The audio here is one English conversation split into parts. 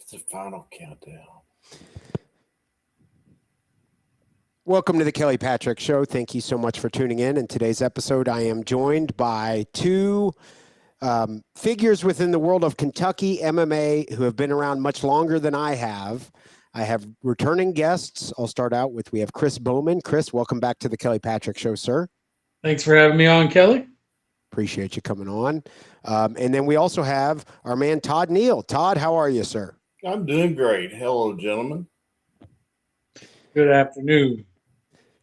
It's the final countdown. Welcome to the Kelly Patrick Show. Thank you so much for tuning in. In today's episode, I am joined by two figures within the world of Kentucky MMA who have been around much longer than I have. I have returning guests. I'll start out with, we have Chris Bowman. Chris, welcome back to the Kelly Patrick Show, sir. Thanks for having me on, Kelly. Appreciate you coming on. And then we also have our man, Todd Neal. Todd, how are you, sir? I'm doing great. Hello, gentlemen. Good afternoon.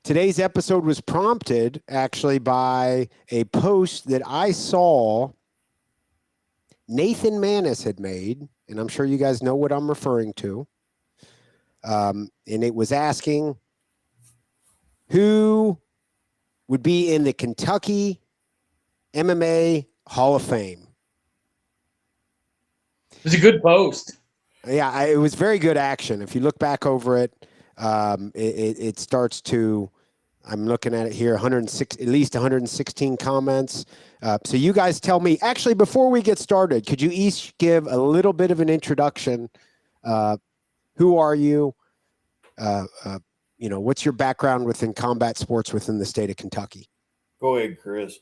Today's episode was prompted actually by a post that I saw Nathan Manis had made, and I'm sure you guys know what I'm referring to. And it was asking who would be in the Kentucky MMA Hall of Fame. It was a good post. Yeah, it was very good action. If you look back over it, it starts to, I'm looking at it here, 106, at least 116 comments. So you guys tell me, actually, before we get started, could you each give a little bit of an introduction? Who are you? What's your background within combat sports within the state of Kentucky? Go ahead, Chris.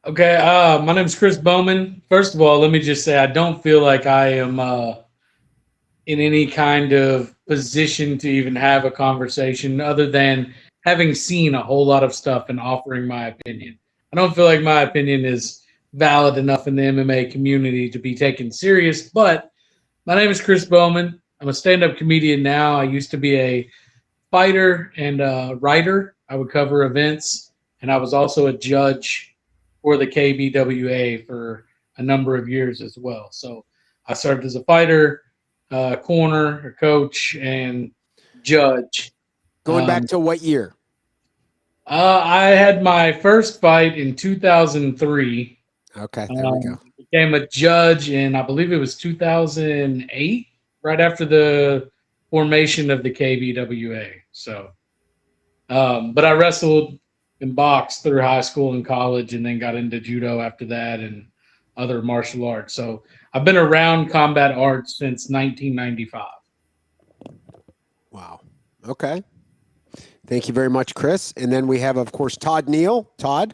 Okay, my name is Chris Bowman. First of all, let me just say I don't feel like I am in any kind of position to even have a conversation other than having seen a whole lot of stuff and offering my opinion. I don't feel like my opinion is valid enough in the MMA community to be taken serious, but my name is Chris Bowman. I'm a stand-up comedian now. I used to be a fighter and a writer. I would cover events, and I was also a judge for the KBWA for a number of years as well. So I served as a fighter, corner, a coach, and judge. Going back to what year? I had my first fight in 2003. Okay, there we go. Became a judge in, I believe it was 2008, right after the formation of the KBWA. So, but I wrestled and boxed through high school and college, and then got into judo after that and other martial arts. So I've been around combat arts since 1995. Wow. Okay. Thank you very much, Chris. And then we have, of course, Todd Neal. Todd?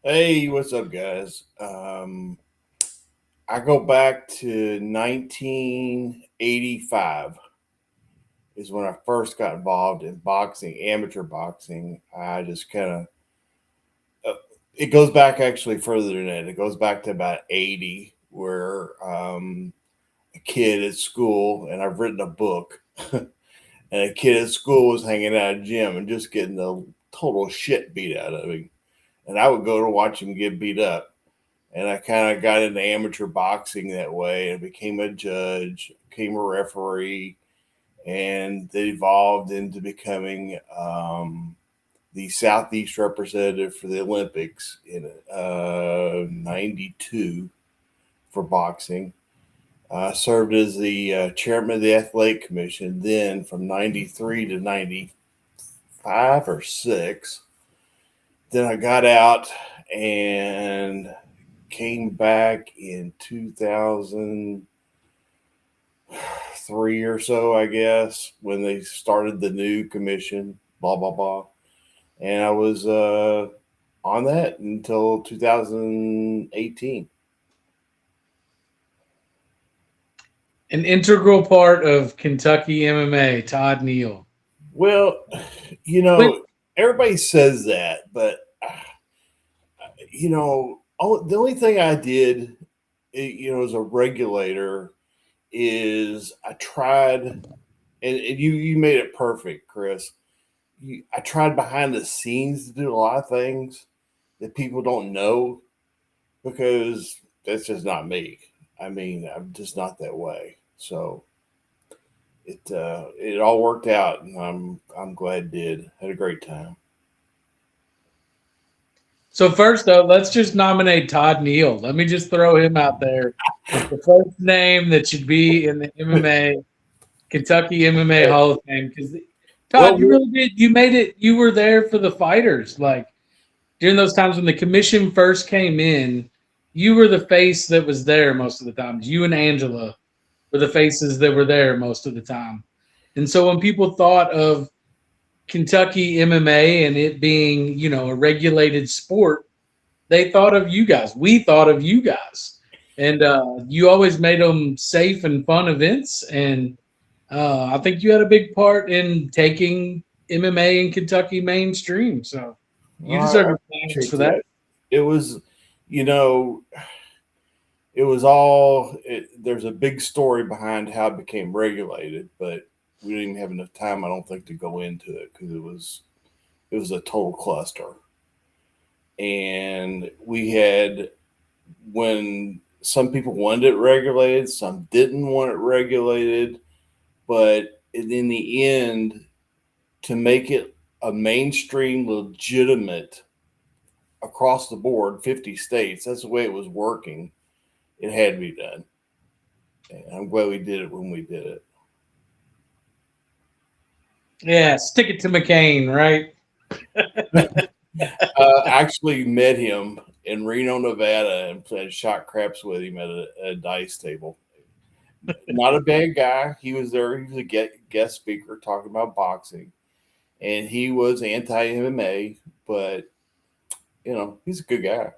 Hey, what's up, guys? I go back to 1985 is when I first got involved in boxing, amateur boxing. I just kind of, it goes back actually further than that. It goes back to about 80, where a kid at school, and I've written a book, and a kid at school was hanging out at a gym and just getting the total shit beat out of him. And I would go to watch him get beat up. And I kind of got into amateur boxing that way and became a judge, became a referee, and they evolved into becoming the Southeast representative for the Olympics in 92 for boxing. Served as the chairman of the Athletic Commission then from 93 to 95 or 6. Then I got out and came back in 2003 or so, I guess, when they started the new commission, blah, blah, blah. And I was on that until 2018. An integral part of Kentucky MMA, Todd Neal. Well, everybody says that, but, the only thing I did, as a regulator is I tried, and you made it perfect, Chris. I tried behind the scenes to do a lot of things that people don't know, because that's just not me. I mean, I'm just not that way. So it all worked out, and I'm glad it did. Had a great time. So first, though, let's just nominate Todd Neal. Let me just throw him out there. The first name that should be in the MMA, Kentucky MMA Hall of Fame. Because Todd, you really did. You made it. You were there for the fighters. Like during those times when the commission first came in, you were the face that was there most of the times. You and Angela were the faces that were there most of the time. And so when people thought of Kentucky MMA and it being, a regulated sport, they thought of you guys. We thought of you guys. And you always made them safe and fun events. And I think you had a big part in taking MMA in Kentucky mainstream. So you deserve your thanks for that. It was, it was all, there's a big story behind how it became regulated, but we didn't even have enough time, I don't think, to go into it because it was a total cluster. And we had, when some people wanted it regulated, some didn't want it regulated, but in the end, to make it a mainstream, legitimate across the board, 50 states, that's the way it was working. It had to be done. And I'm glad we did it when we did it. Yeah, stick it to McCain, right? Actually met him in Reno, Nevada, and played shot craps with him at a dice table. Not a bad guy. He was there. He was a guest speaker talking about boxing, and he was anti-MMA, but he's a good guy.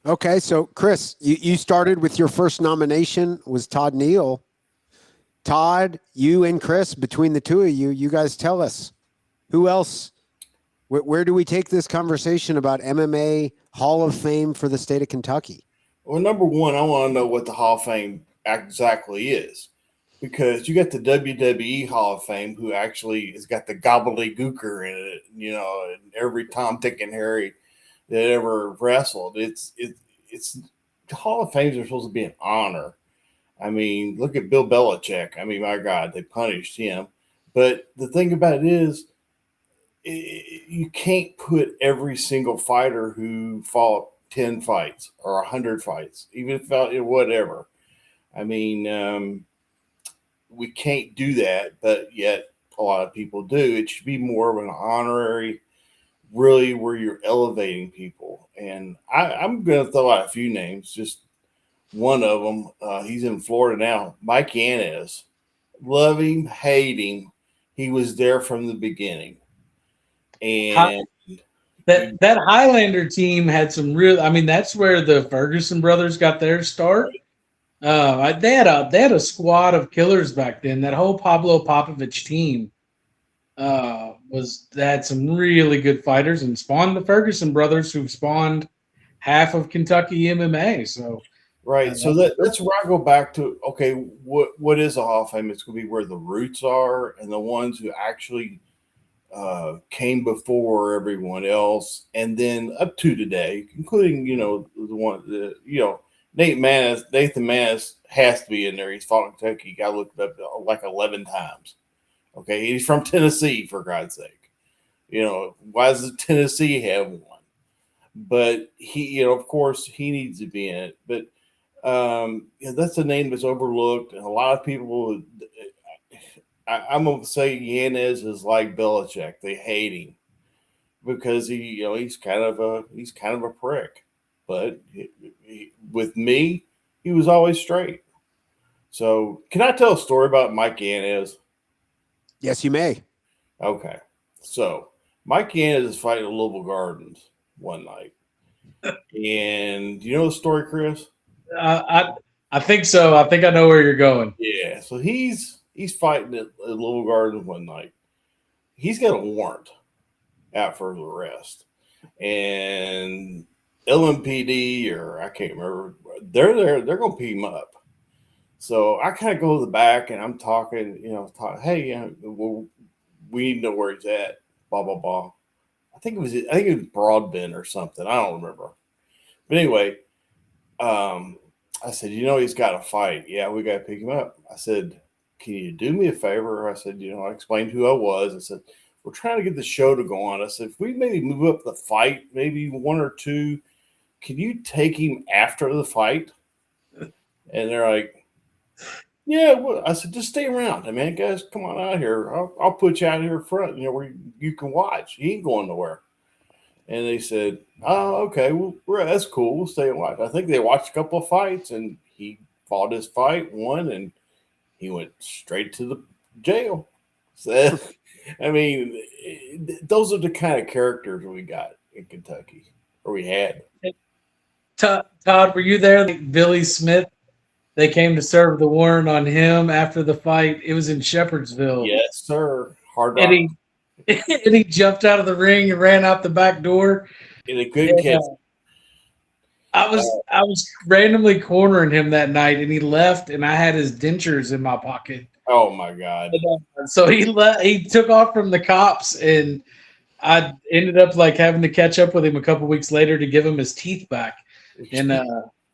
Okay, so Chris, you started with your first nomination was Todd Neal. Todd, you and Chris, between the two of you, you guys tell us who else. Where do we take this conversation about MMA Hall of Fame for the state of Kentucky? Well, number one, I want to know what the Hall of Fame exactly is, because you got the WWE Hall of Fame, who actually has got the gobbledygooker in it, and every Tom, Dick, and Harry that ever wrestled. It's the Hall of Fames are supposed to be an honor. I mean, look at Bill Belichick. I mean, my God, they punished him. But the thing about it is, you can't put every single fighter who fought 10 fights or 100 fights, even if whatever. I mean, we can't do that, but yet a lot of people do. It should be more of an honorary, really, where you're elevating people. And I'm going to throw out a few names, just one of them. He's in Florida now, Mike Yanez. Love him, hate him. He was there from the beginning. And that Highlander team had some real. I mean, that's where the Ferguson brothers got their start. They had a squad of killers back then. That whole Pablo Popovich team had some really good fighters and spawned the Ferguson brothers, who spawned half of Kentucky MMA. So right. So that's where I go back to. Okay, what is a Hall of Fame? It's going to be where the roots are and the ones who actually came before everyone else, and then up to today, including Nathan Manis has to be in there. He's fought in Kentucky. I looked up like 11 times. Okay, he's from Tennessee, for God's sake. Why does Tennessee have one? But he, of course, he needs to be in it. But that's a name that's overlooked, and a lot of people. I'm gonna say Yanez is like Belichick. They hate him because he's kind of a prick. But with me, he was always straight. So, can I tell a story about Mike Yanez? Yes, you may. Okay. So, Mike Yanez is fighting at Louisville Gardens one night. And you know the story, Chris? I think so. I think I know where you're going. Yeah. So, he's fighting at Louisville Gardens one night. He's got a warrant out for his arrest. And LMPD, or I can't remember, they're there. They're going to pick him up. So I kind of go to the back and I'm talking, hey, well, we need to know where he's at, blah, blah, blah. I think it was Broadbent or something. I don't remember. But anyway, I said, he's got to fight. Yeah, we got to pick him up. I said, can you do me a favor? I said, I explained who I was. I said, we're trying to get the show to go on. I said, if we maybe move up the fight, maybe one or two, can you take him after the fight? And they're like, yeah. Well, I said, just stay around. I mean, guys, come on out here. I'll put you out here front, where you can watch. He ain't going nowhere. And they said, "Oh, okay, well, that's cool. We'll stay and watch." I think they watched a couple of fights, and he fought his fight, won, and he went straight to the jail. So, I mean, those are the kind of characters we got in Kentucky, or we had. Todd, were you there? Like Billy Smith, they came to serve the warrant on him after the fight. It was in Shepherdsville. Yes, sir. Hard And Rock, and he jumped out of the ring and ran out the back door. and they couldn't And, catch. I was randomly cornering him that night, and he left, and I had his dentures in my pocket. Oh my God! So he took off from the cops, and I ended up like having to catch up with him a couple weeks later to give him his teeth back. And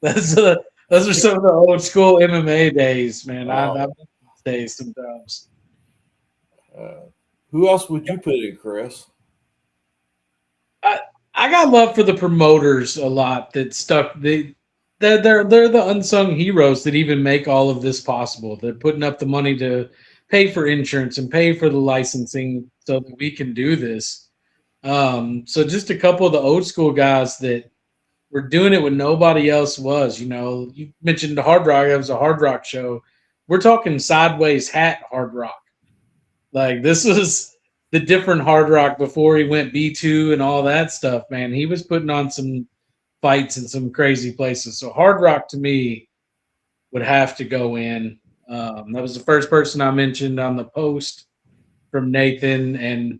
those are some of the old school MMA days, man. I miss those days sometimes. Who else would you put in, Chris? I got love for the promoters a lot that stuck. They're the unsung heroes that even make all of this possible. They're putting up the money to pay for insurance and pay for the licensing so that we can do this. So just a couple of the old school guys that were doing it when nobody else was. You know, you mentioned the Hard Rock. It was a Hard Rock show. We're talking sideways hat Hard Rock. Like this was the different Hard Rock before he went B2 and all that stuff, man. He was putting on some fights in some crazy places. So Hard Rock to me would have to go in. That was the first person I mentioned on the post from Nathan, and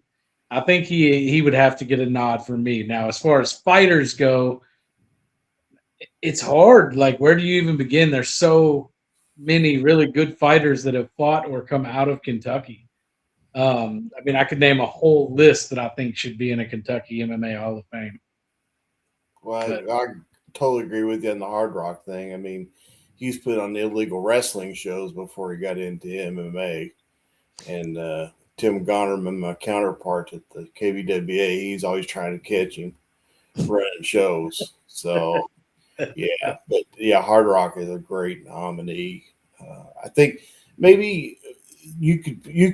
I think he would have to get a nod from me. Now, as far as fighters go, it's hard. Like, where do you even begin? There's so many really good fighters that have fought or come out of Kentucky. I mean, I could name a whole list that I think should be in a Kentucky MMA Hall of Fame. Well, I totally agree with you on the Hard Rock thing. I mean, he's put on illegal wrestling shows before he got into MMA. And Tim Gonerman, my counterpart at the KBWA, he's always trying to catch him running shows. So, yeah. But, yeah, Hard Rock is a great nominee. I think maybe you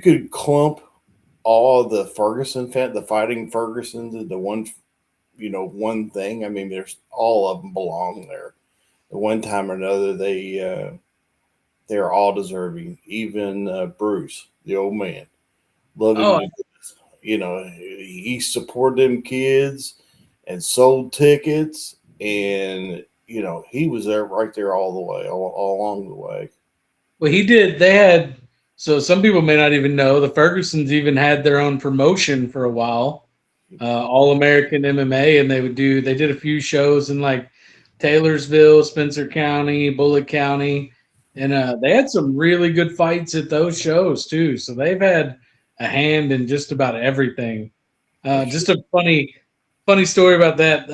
could clump all of the the fighting Fergusons into one thing. I mean, there's all of them belong there. At one time or another, they're all deserving. Even Bruce, the old man, love him. He supported them kids and sold tickets, and he was there right there all the way, all along the way. Well, he did. They had, so some people may not even know, the Fergusons even had their own promotion for a while, All American MMA, and they did a few shows in like Taylorsville, Spencer County, Bullitt County, and they had some really good fights at those shows too. So they've had a hand in just about everything. Just a funny story about that.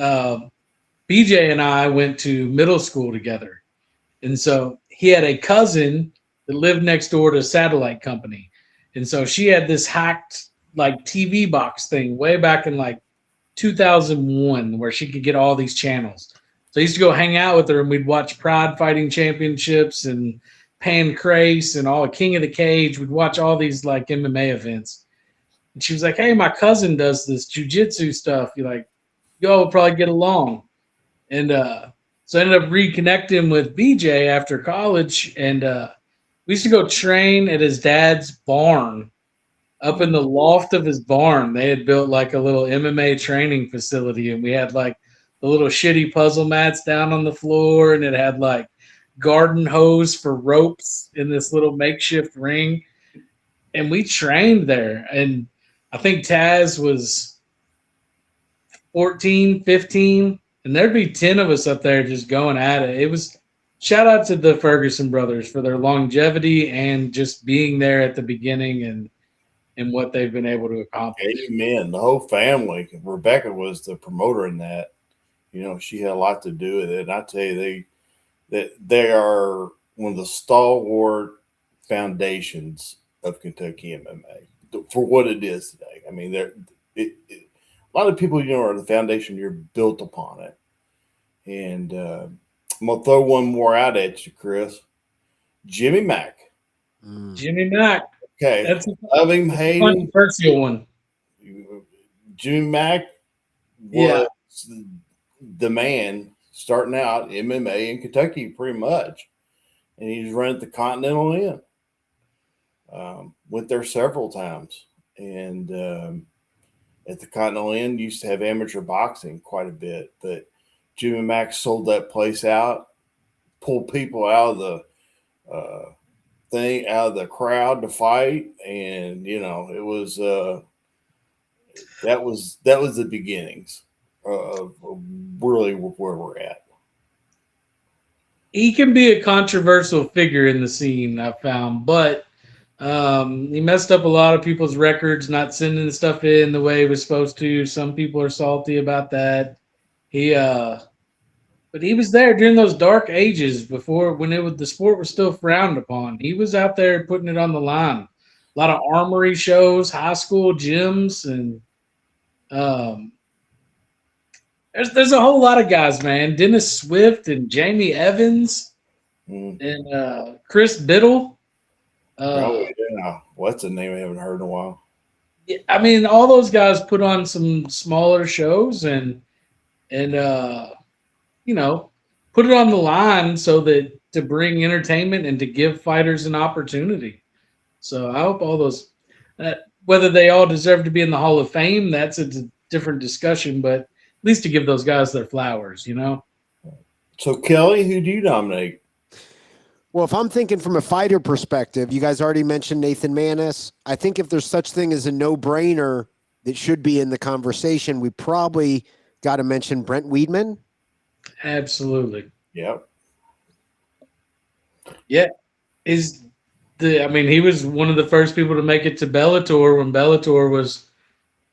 BJ and I went to middle school together. And so he had a cousin that lived next door to a satellite company. And so she had this hacked like TV box thing way back in like 2001 where she could get all these channels. So I used to go hang out with her and we'd watch Pride Fighting Championships and Pancrase and all King of the Cage. We'd watch all these like MMA events. And she was like, "Hey, my cousin does this jujitsu stuff. You're like, y'all will probably get along." And so I ended up reconnecting with BJ after college, and we used to go train at his dad's barn. Up in the loft of his barn, they had built like a little MMA training facility, and we had like the little shitty puzzle mats down on the floor, and it had like garden hose for ropes in this little makeshift ring. And we trained there. And I think Taz was 14, 15, and there'd be 10 of us up there just going at it. It was shout out to the Ferguson brothers for their longevity and just being there at the beginning and what they've been able to accomplish. Amen. The whole family. Rebecca was the promoter in that. She had a lot to do with it. And I tell you, they are one of the stalwart foundations of Kentucky MMA for what it is today. I mean, a lot of people, are the foundation. You're built upon it. And I'm gonna throw one more out at you, Chris. Jimmy Mack. Jimmy Mack. Okay, That's love him, hate him. Controversial one. Jimmy Mack Yeah. was the man starting out MMA in Kentucky, pretty much, and he was running at the Continental Inn. Went there several times, and at the Continental Inn used to have amateur boxing quite a bit, but Jimmy Mack sold that place out, pulled people out of the out of the crowd to fight, and it was that was the beginnings of really where we're at. He can be a controversial figure in the scene, I've found, but he messed up a lot of people's records, not sending stuff in the way he was supposed to. Some people are salty about that. But he was there during those dark ages before when the sport was still frowned upon. He was out there putting it on the line. A lot of armory shows, high school gyms, and um, there's a whole lot of guys, man. Dennis Swift and Jamie Evans and Chris Biddle. Oh yeah, what's the name I haven't heard in a while? I mean, all those guys put on some smaller shows and put it on the line so that to bring entertainment and to give fighters an opportunity. So I hope all those, whether they all deserve to be in the Hall of Fame, that's a different discussion. But at least to give those guys their flowers, So Kelly, who do you nominate? Well, if I'm thinking from a fighter perspective, you guys already mentioned Nathan Manis. I think if there's such thing as a no-brainer that should be in the conversation, we probably got to mention Brent Weidman. Absolutely. Yep. Yeah. He was one of the first people to make it to Bellator when Bellator was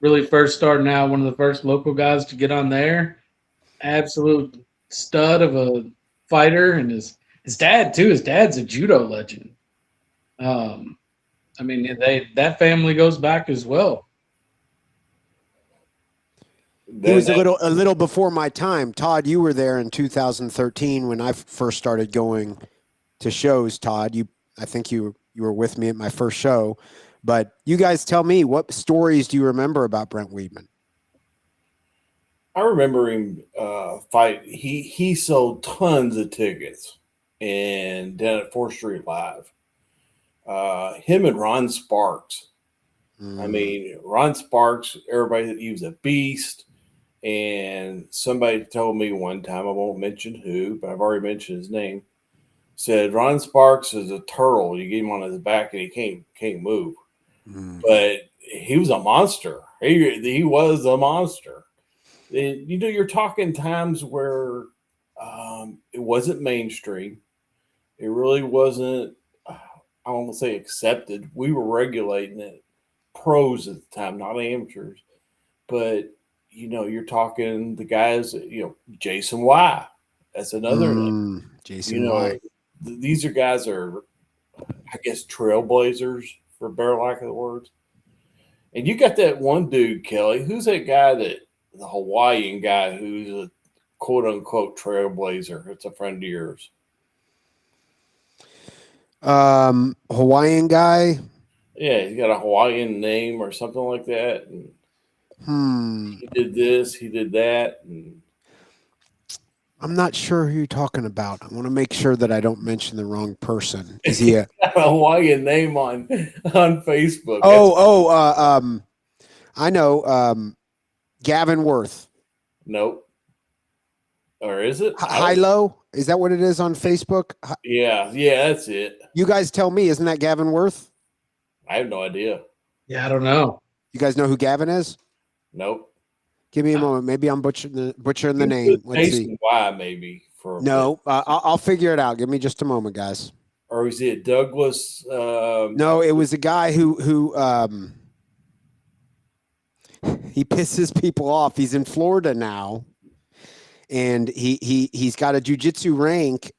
really first starting out, one of the first local guys to get on there. Absolute stud of a fighter, and his dad too. His dad's a judo legend. That family goes back as well. He was a little before my time. Todd, you were there in 2013 when I first started going to shows. Todd, I think you were with me at my first show. But you guys tell me, what stories do you remember about Brent Weidman? I remember him fight. He sold tons of tickets and down at 4th Street Live. Him and Ron Sparks. I mean, Ron Sparks, he was a beast. And somebody told me one time, I won't mention who, but I've already mentioned his name, said Ron Sparks is a turtle. You get him on his back and he can't move. But he was a monster. He was a monster. You're talking times where it wasn't mainstream. It really wasn't, I don't want to say accepted. We were regulating it. Pros at the time, not amateurs. But, you're talking the guys, Jason Y. That's another name. Jason Y. These are guys are, I guess, trailblazers, for better lack of the words. And you got that one dude, Kelly. Who's that guy the Hawaiian guy who's a quote unquote trailblazer? It's a friend of yours. Hawaiian guy. Yeah, he's got a Hawaiian name or something like that. And he did this, he did that. And I'm not sure who you're talking about. I want to make sure that I don't mention the wrong person. Is he a Hawaiian name on Facebook? I know. Gavin Worth. Nope. Or is it? Hilo? Is that what it is on Facebook? Yeah, that's it. You guys tell me, isn't that Gavin Worth? I have no idea. Yeah, I don't know. You guys know who Gavin is? Nope. Give me a moment. Maybe I'm butchering the name. Let's see. Why maybe for no. I'll figure it out. Give me just a moment, guys. Or was it Douglas? No, it was a guy who he pisses people off. He's in Florida now, and he's got a jiu-jitsu rank.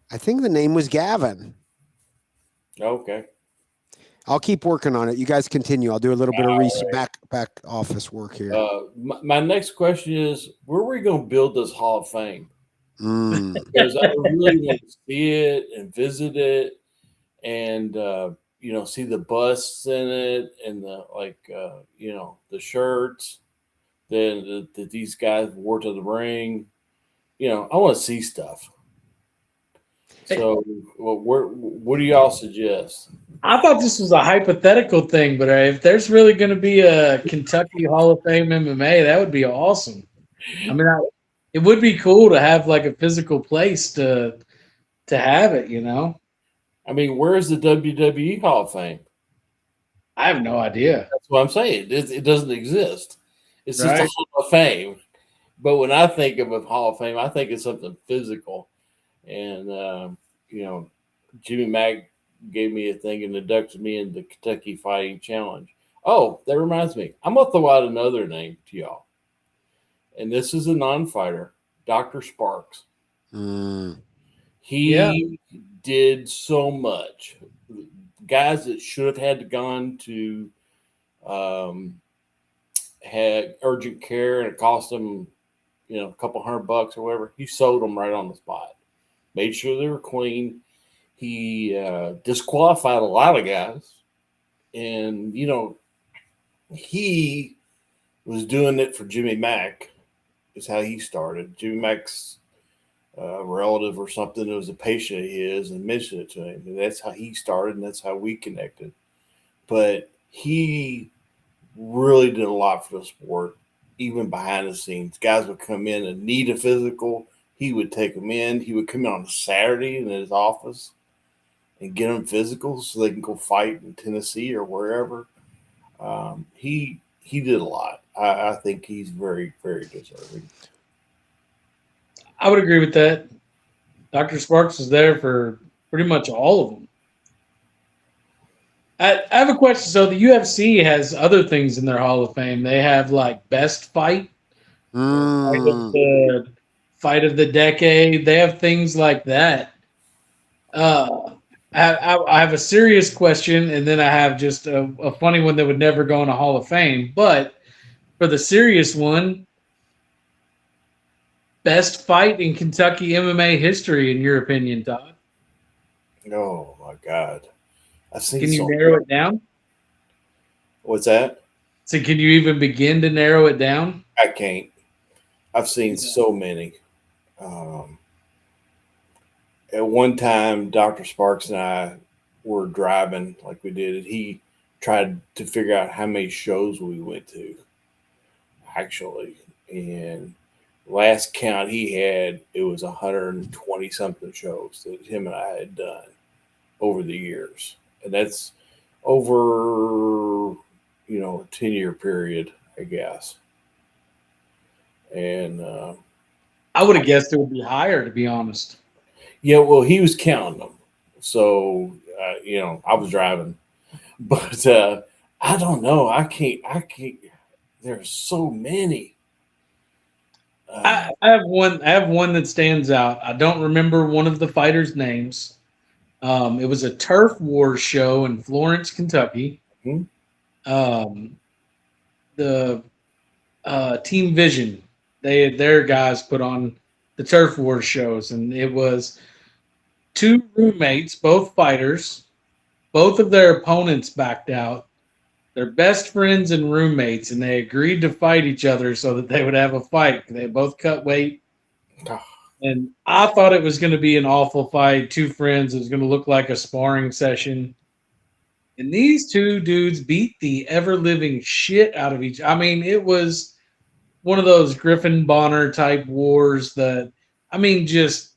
I think the name was Gavin. Okay. I'll keep working on it. You guys continue. I'll do a little bit of research, back office work here. My next question is, where are we going to build this Hall of Fame? Because I really want to see it and visit it, and see the busts in it and the the shirts. that these guys wore to the ring. I want to see stuff. So, what do y'all suggest? I thought this was a hypothetical thing, but if there's really going to be a Kentucky Hall of Fame MMA, that would be awesome. I mean, it would be cool to have like a physical place to have it. I mean, where's the WWE Hall of Fame? I have no idea. That's what I'm saying. It doesn't exist. It's just Right. a Hall of Fame. But when I think of a Hall of Fame, I think it's something physical. And Jimmy Mack gave me a thing and inducted me in the Kentucky Fighting Challenge. Oh, that reminds me. I'm going to throw out another name to y'all. And this is a non-fighter, Dr. Sparks. He did so much. Guys that should have had gone to had urgent care and it cost them, a couple $100 or whatever. He sold them right on the spot. Made sure they were clean. He disqualified a lot of guys. And, he was doing it for Jimmy Mack, is how he started. Jimmy Mack's relative or something that was a patient of his and mentioned it to him. And that's how he started, and that's how we connected. But he really did a lot for the sport, even behind the scenes. Guys would come in and need a physical. He would take them in. He would come in on a Saturday in his office and get them physicals so they can go fight in Tennessee or wherever. He did a lot. I think he's very, very deserving. I would agree with that. Dr. Sparks was there for pretty much all of them. I have a question. So the UFC has other things in their Hall of Fame. They have like best fight, fight of the decade. They have things like that. I have a serious question, and then I have just a funny one that would never go in a Hall of Fame. But for the serious one, best fight in Kentucky MMA history, in your opinion, Todd? Oh my God! I've seen. Can you narrow it down? What's that? So can you even begin to narrow it down? I can't. I've seen so many. At one time, Dr. Sparks and I were driving like we did, and he tried to figure out how many shows we went to, actually. And last count he had, it was 120 something shows that him and I had done over the years. And that's over, a 10-year period, I guess. And I would have guessed it would be higher, to be honest. yeah, well, he was counting them. So, I was driving. But I don't know. I can't. There's so many. I have one. I have one that stands out. I don't remember one of the fighters' names. It was a turf war show in Florence, Kentucky. Mm-hmm. The Team Vision, they had their guys put on the turf war shows, and it was two roommates, both fighters. Both of their opponents backed out. They're best friends and roommates, and they agreed to fight each other so that they would have a fight. They both cut weight. And I thought it was going to be an awful fight. Two friends. It was going to look like a sparring session. And these two dudes beat the ever-living shit out of each. I mean, it was one of those Griffin Bonner type wars that, just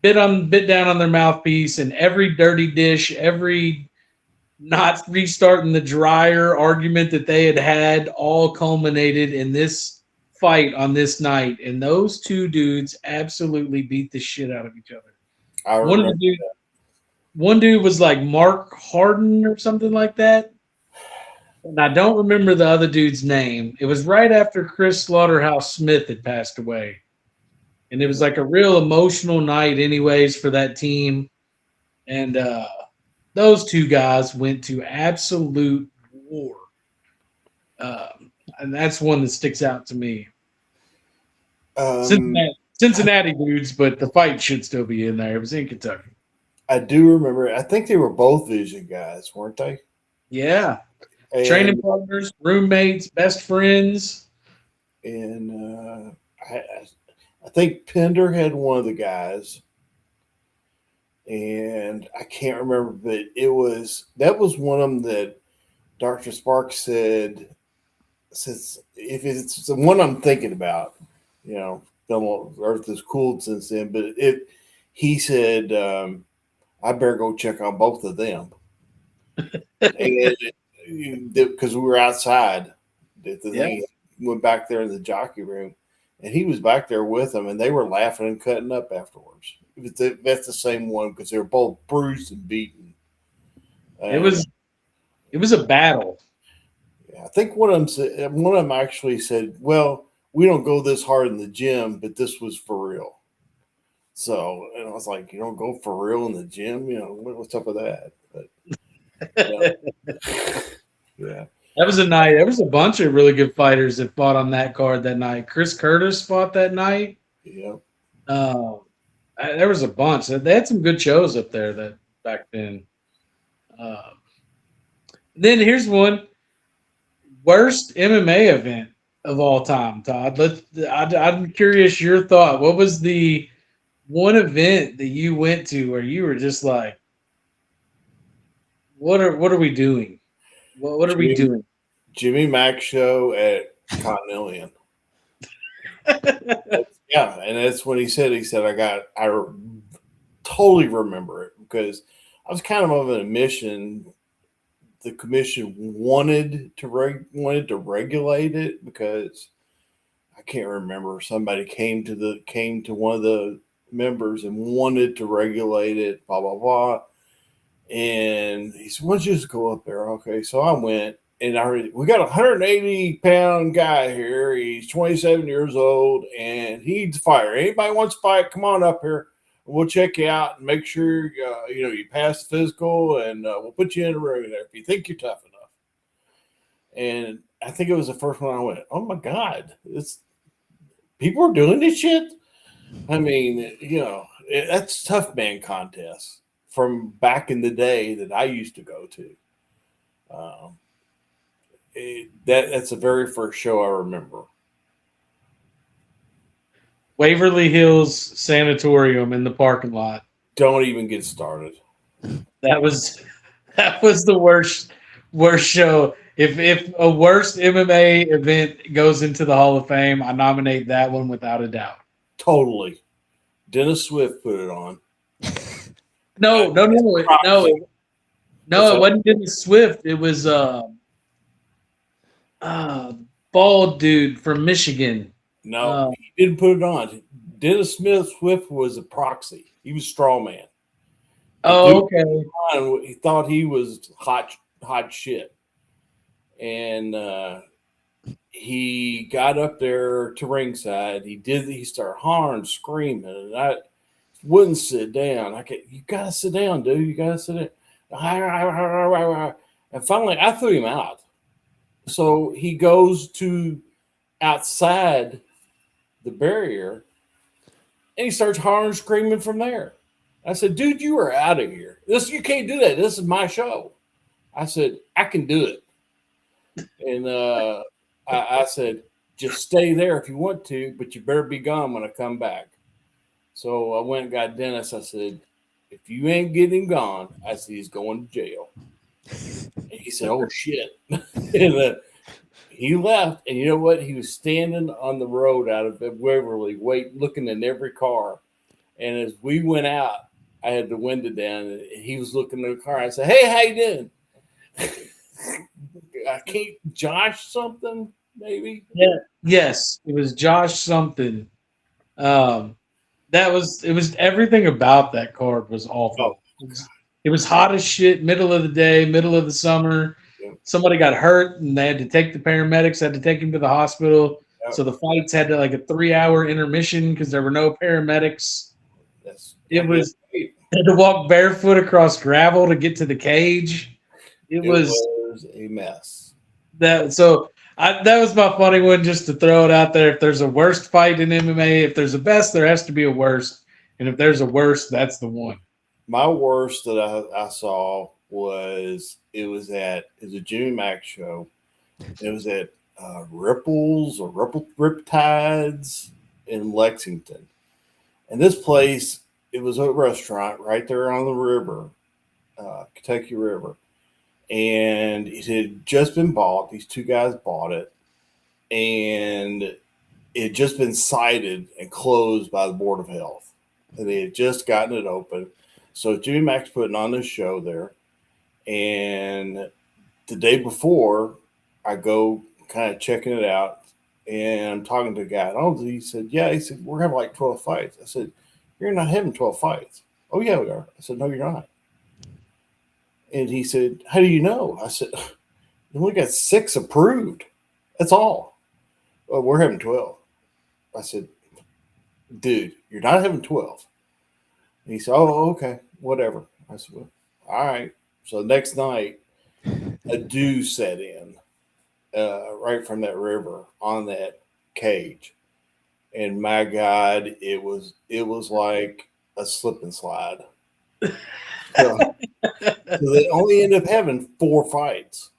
bit down on their mouthpiece, and every dirty dish, every not restarting the dryer argument that they had one culminated in this fight on this night. And those two dudes absolutely beat the shit out of each other. One dude was like Mark Harden or something like that. And I don't remember the other dude's name. It was right after Chris Slaughterhouse Smith had passed away. And it was like a real emotional night anyways for that team. And those two guys went to absolute war. And that's one that sticks out to me. Cincinnati dudes, but the fight should still be in there. It was in Kentucky. I do remember. I think they were both Vision guys, weren't they? Yeah. And training partners, roommates, best friends. and I think Pender had one of the guys, and I can't remember, but that was one of them that Dr. Sparks said, since if it's the one I'm thinking about, you know, the Earth has cooled since then, but he said, I better go check on both of them, and because we were outside, the thing went back there in the jockey room, and he was back there with them, and they were laughing and cutting up afterwards. That's the same one because they were both bruised and beaten. It was a battle. I think one of them actually said, "Well, we don't go this hard in the gym, but this was for real." So, and I was like, "You don't go for real in the gym? You know, what's up with that?" But yeah, That was a night. There was a bunch of really good fighters that fought on that card that night. Chris Curtis fought that night. yeah. There was a bunch. They had some good shows up there that back then. Then here's one. Worst MMA event of all time, Todd. I'm curious your thought. What was the one event that you went to where you were just like, what are we doing? What are we doing? Jimmy Mack show at Continental. Yeah, and that's when he said, I totally remember it because I was kind of an admission. The commission wanted to regulate it because I can't remember. Somebody came to one of the members and wanted to regulate it, blah blah blah. And he said, "Why don't you just go up there?" Okay, so I went, and we got a 180-pound guy here. He's 27 years old, and he needs a fighter. Anybody wants to fight? Come on up here. We'll check you out and make sure you pass the physical, and we'll put you in a room there if you think you're tough enough. And I think it was the first one I went, "Oh my God, people are doing this shit." I mean, that's tough man contests from back in the day that I used to go to. That's the very first show I remember. Waverly Hills Sanatorium in the parking lot. Don't even get started. That was the worst show. If a worst MMA event goes into the Hall of Fame, I nominate that one without a doubt. Totally. Dennis Swift put it on. No, it wasn't Dennis Swift. It was bald dude from Michigan. No, he didn't put it on. Dennis Swift was a proxy. He was straw man. Okay. He thought he was hot shit. And he got up there to ringside. He started hollering, screaming, and I wouldn't sit down. You gotta sit down, dude. You gotta sit down. And finally I threw him out. So he goes to outside the barrier and he starts hollering, screaming from there. I said, "Dude, you are out of here. You can't do that. This is my show." I said, "I can do it." And I said, "Just stay there if you want to, but you better be gone when I come back." So I went and got Dennis. I said, "If you ain't getting him gone," I said, "he's going to jail." And he said, "Oh, shit." And he left. And you know what? He was standing on the road out of Waverly, looking in every car. And as we went out, I had the window down, and he was looking in the car. I said, "Hey, how you doing?" I can't Josh something, maybe. Yeah. Yes, it was Josh something. It was everything about that card was awful. It was hot as shit, middle of the day, middle of the summer. Yeah. Somebody got hurt and they had to take the paramedics, had to take him to the hospital. Yeah. So the fights had like a 3-hour intermission because there were no paramedics. Had to walk barefoot across gravel to get to the cage. It was a mess. That was my funny one, just to throw it out there. If there's a worst fight in MMA, if there's a best, there has to be a worst. And if there's a worst, that's the one. My worst that I saw was a Jimmy Mack show. It was at Ripples or Riptides in Lexington. And this place, it was a restaurant right there on the river, Kentucky River. And it had just been bought. These two guys bought it. And it had just been cited and closed by the Board of Health. And they had just gotten it open. So Jimmy Mac's putting on this show there. And the day before, I go kind of checking it out. And I'm talking to a guy. Oh, he said, yeah. He said, we're having like 12 fights. I said, you're not having 12 fights. Oh, yeah, we are. I said, no, you're not. And he said, how do you know? I said, we got 6 approved. That's all. Well, we're having 12. I said, dude, you're not having 12. And he said, oh, okay, whatever. I said, well, all right. So next night, a dew set in right from that river on that cage. And my God, it was like a slip and slide. So they only end up having 4 fights.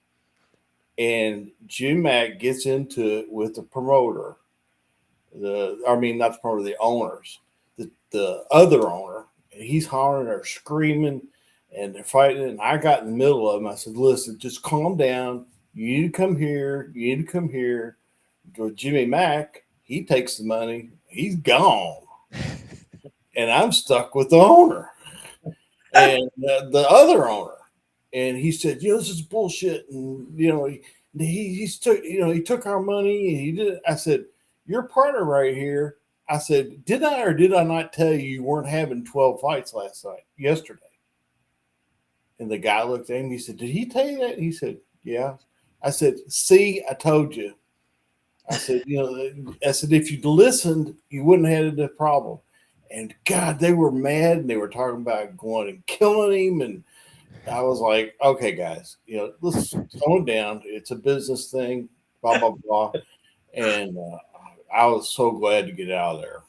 And Jim Mack gets into it with the promoter. Not the promoter, the owners. The other owner. And he's hollering or screaming and they're fighting. And I got in the middle of them. I said, listen, just calm down. You need to come here. You need to come here. Jimmy Mack, he takes the money. He's gone. And I'm stuck with the owner and the other owner. And he said, this is bullshit. And, he took our money and he did it. I said, your partner right here. I said, did I or did I not tell you weren't having 12 fights yesterday? And the guy looked at him. He said, did he tell you that? And he said, yeah. I said, see, I told you. I said, if you'd listened, you wouldn't have had the problem. And God, they were mad and they were talking about going and killing him. And I was like, okay, guys, let's tone it down. It's a business thing, blah, blah, blah. And I was so glad to get out of there.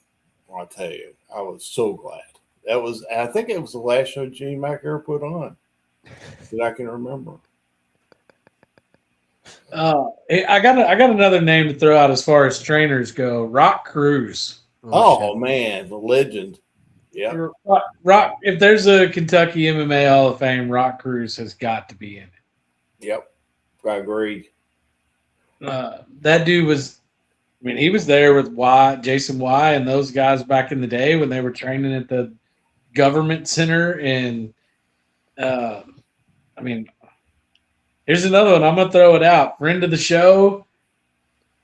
I'll tell you, I was so glad. I think it was the last show Jimmy Mack ever put on that I can remember. I got another name to throw out as far as trainers go. Rock Cruz. Oh man, the legend. Yeah. Rock. If there's a Kentucky MMA Hall of Fame, Rock Cruz has got to be in it. Yep, I agree. That dude was. He was there with Jason Y, and those guys back in the day when they were training at the government center. And here's another one. I'm gonna throw it out. Friend of the show,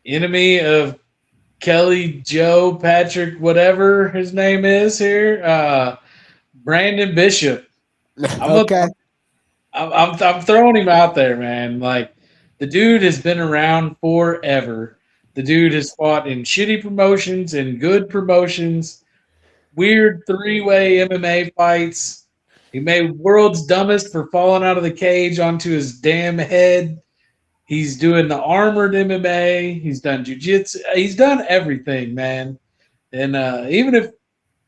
enemy of Kelly, Joe, Patrick, whatever his name is here, Brandon Bishop. Okay. I'm throwing him out there, man. Like, the dude has been around forever. The dude has fought in shitty promotions and good promotions, weird 3-way MMA fights. He made World's Dumbest for falling out of the cage onto his damn head. He's doing the armored MMA. He's done jiu-jitsu. He's done everything, man. And even if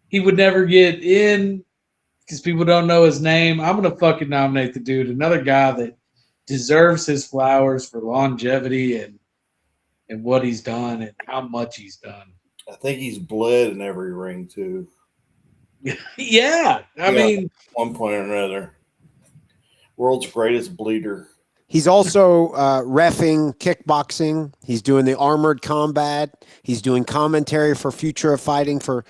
he would never get in because people don't know his name, I'm going to fucking nominate the dude. Another guy that deserves his flowers for longevity and what he's done and how much he's done. I think he's bled in every ring, too. Yeah. I mean, at one point or another. World's greatest bleeder. He's also reffing kickboxing. He's doing the armored combat. He's doing commentary for Future of Fighting for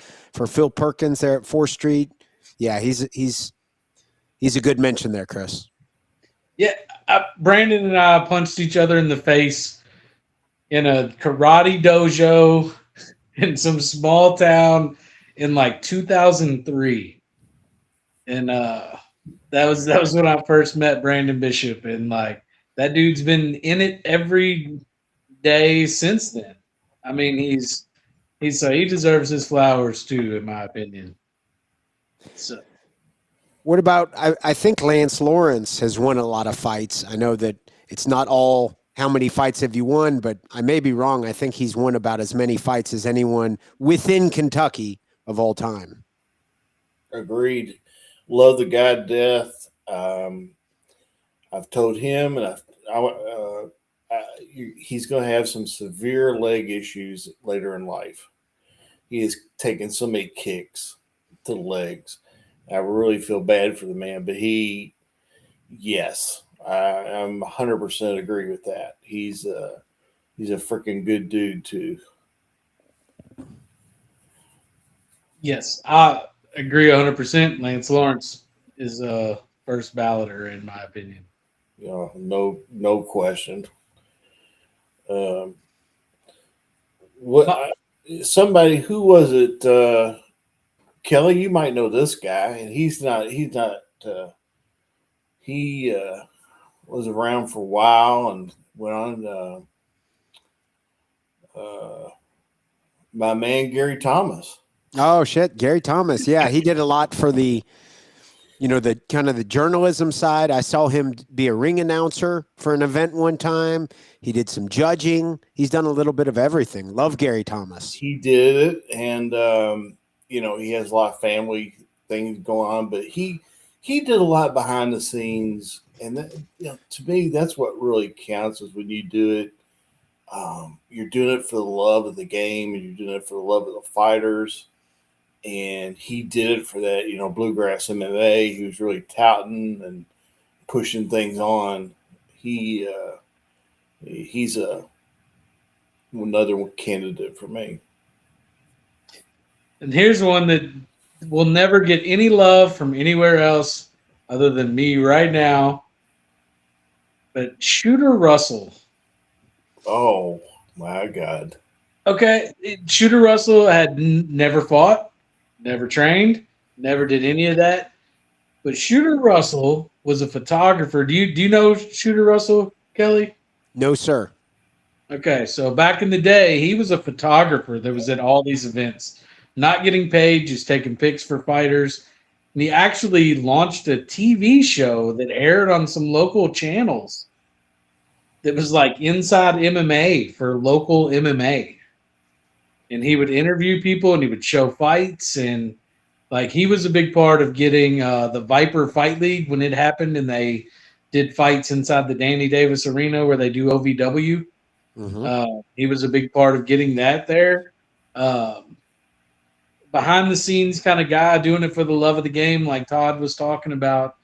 Phil Perkins there at 4th Street. Yeah, he's a good mention there, Chris. Yeah, Brandon and I punched each other in the face in a karate dojo in some small town in like 2003, and that was when I first met Brandon Bishop, and like that dude's been in it every day since then. I mean, he deserves his flowers too, in my opinion. So. What about, I think Lance Lawrence has won a lot of fights. I know that it's not all how many fights have you won, but I may be wrong. I think he's won about as many fights as anyone within Kentucky of all time. Agreed. Love the guy to death. I've told him, and he's going to have some severe leg issues later in life. He has taken so many kicks to the legs. I really feel bad for the man, but yes, I'm 100% agree with that. He's a freaking good dude too. Yes, I agree 100%. Lance Lawrence is a first balloter in my opinion. No question. Um, But, somebody who was it? Kelly, you might know this guy, and he's not. He's not. He was around for a while and went on. My man Gary Thomas. Oh shit, Gary Thomas. Yeah, he did a lot for the the kind of the journalism side. I saw him be a ring announcer for an event one time. He did some judging. He's done a little bit of everything. Love Gary Thomas. He did it, and he has a lot of family things going on, but he did a lot behind the scenes, and to me, that's what really counts is when you do it. You're doing it for the love of the game, and you're doing it for the love of the fighters. And he did it for that, bluegrass MMA. He was really touting and pushing things on. He's another candidate for me. and here's one that will never get any love from anywhere else other than me right now. But Shooter Russell. Oh my God. Okay, Shooter Russell had never fought, never trained, never did any of that. But Shooter Russell was a photographer. Do you know Shooter Russell, Kelly? No, sir. Okay, so back in the day, he was a photographer that was at all these events, not getting paid, just taking pics for fighters. And he actually launched a TV show that aired on some local channels that was like Inside MMA for local MMA. And he would interview people and he would show fights. And like he was a big part of getting the Viper Fight League when it happened and they did fights inside the Danny Davis Arena where they do OVW. He was a big part of getting that there. Behind the scenes kind of guy doing it for the love of the game, like Todd was talking about,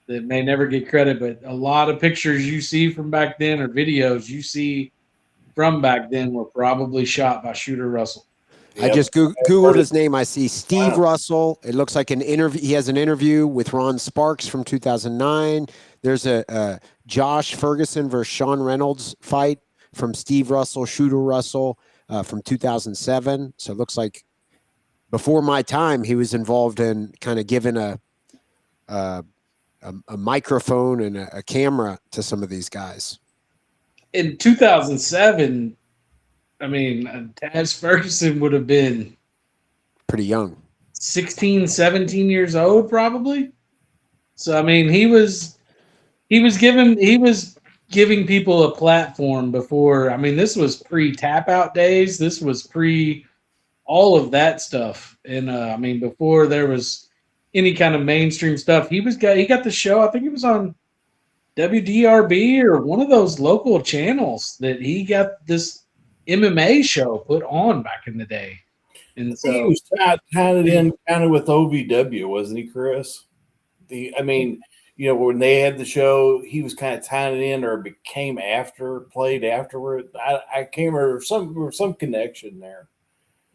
that may never get credit, but a lot of pictures you see from back then or videos you see from back then were probably shot by Shooter Russell. I just Googled his name. I see Steve Russell. It looks like an interview. He has an interview with Ron Sparks from 2009. There's a Josh Ferguson versus Sean Reynolds fight from Steve Russell, Shooter Russell from 2007. So it looks like before my time, he was involved in kind of giving a microphone and a camera to some of these guys. In 2007, I mean, Taz Ferguson would have been pretty young, 16, 17 years old, probably. So, I mean, he was giving people a platform before. I mean, this was pre tap out days. This was pre all of that stuff. And I mean, before there was any kind of mainstream stuff, he got the show. I think he was on WDRB or one of those local channels that he got this MMA show put on back in the day. And so he was tied in kind of with OVW, wasn't he, Chris? When they had the show, he was kind of tying it in or played afterward. I can't remember some connection there.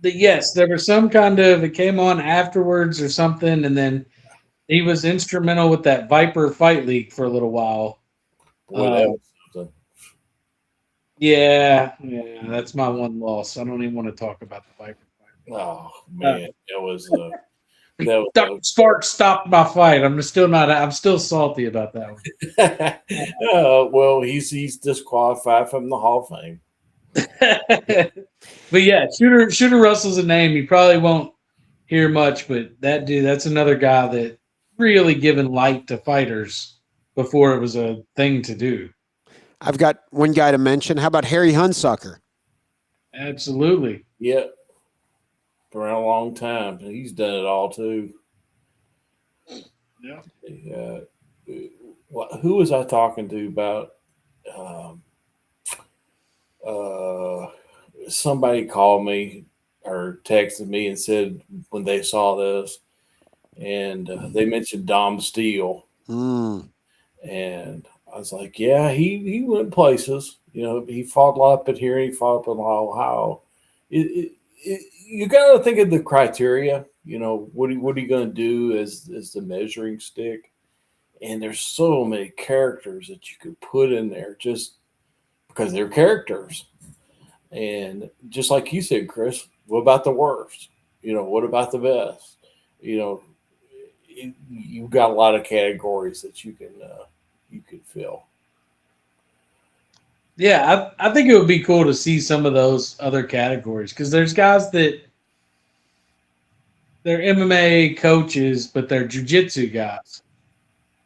Yes, there was some kind of, it came on afterwards or something, and then he was instrumental with that Viper Fight League for a little while. Yeah, that's my one loss. I don't even want to talk about the Viper Fight League. Oh man, that was Dr. Sparks stopped my fight. I'm still salty about that one. Well, he's disqualified from the Hall of Fame. But yeah, Shooter Russell's a name you probably won't hear much, but that dude, that's another guy that really given light to fighters before it was a thing to do. I've got one guy to mention. How about Harry Hunsucker? Absolutely. Yep. For a long time. He's done it all too. Yeah. Who was I talking to about somebody called me or texted me and said when they saw this, and they mentioned Dom Steele, and I was like, yeah, he went places. You know, he fought a lot up in here. He fought up in Ohio. You got to think of the criteria. You know, what are you going to do as the measuring stick? And there's so many characters that you could put in there just because they're characters. And just like you said, Chris, what about the worst? You know, what about the best? You know, you've got a lot of categories that you can fill. Yeah, I think it would be cool to see some of those other categories because there's guys that they're MMA coaches, but they're jujitsu guys.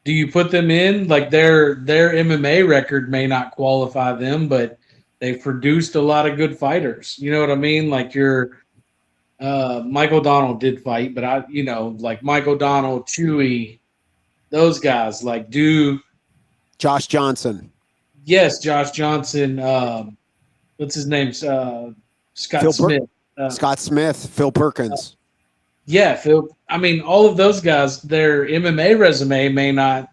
Do you put them in? Like their MMA record may not qualify them, but they've produced a lot of good fighters. You know what I mean? Like your Michael Donald did fight, but like Michael Donald, Chewy, those guys. Like Josh Johnson, yes, Josh Johnson. What's his name? Scott Smith. Scott Smith, Phil Perkins. Yeah, Phil. I mean, all of those guys, their MMA resume may not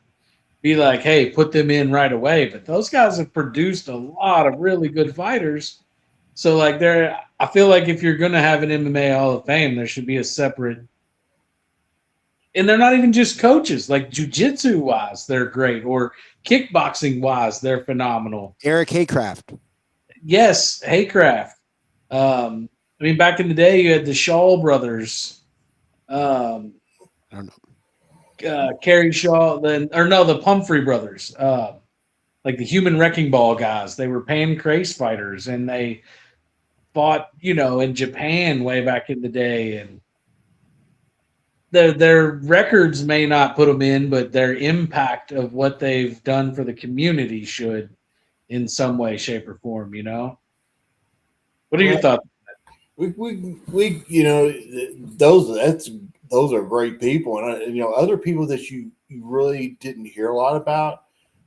be like, hey, put them in right away, but those guys have produced a lot of really good fighters. So, like, I feel like if you're going to have an MMA Hall of Fame, there should be a separate. And they're not even just coaches. Like jujitsu wise, they're great, or kickboxing wise, they're phenomenal. Eric Haycraft. Yes, Haycraft. I mean, back in the day, you had the Shaw brothers. I don't know. Kerry Shaw, the Pumphrey brothers, like the Human Wrecking Ball guys. They were pancrase fighters, and they fought, in Japan way back in the day. And their records may not put them in, but their impact of what they've done for the community should, in some way, shape, or form. What are your thoughts? We those are great people, and other people that you really didn't hear a lot about.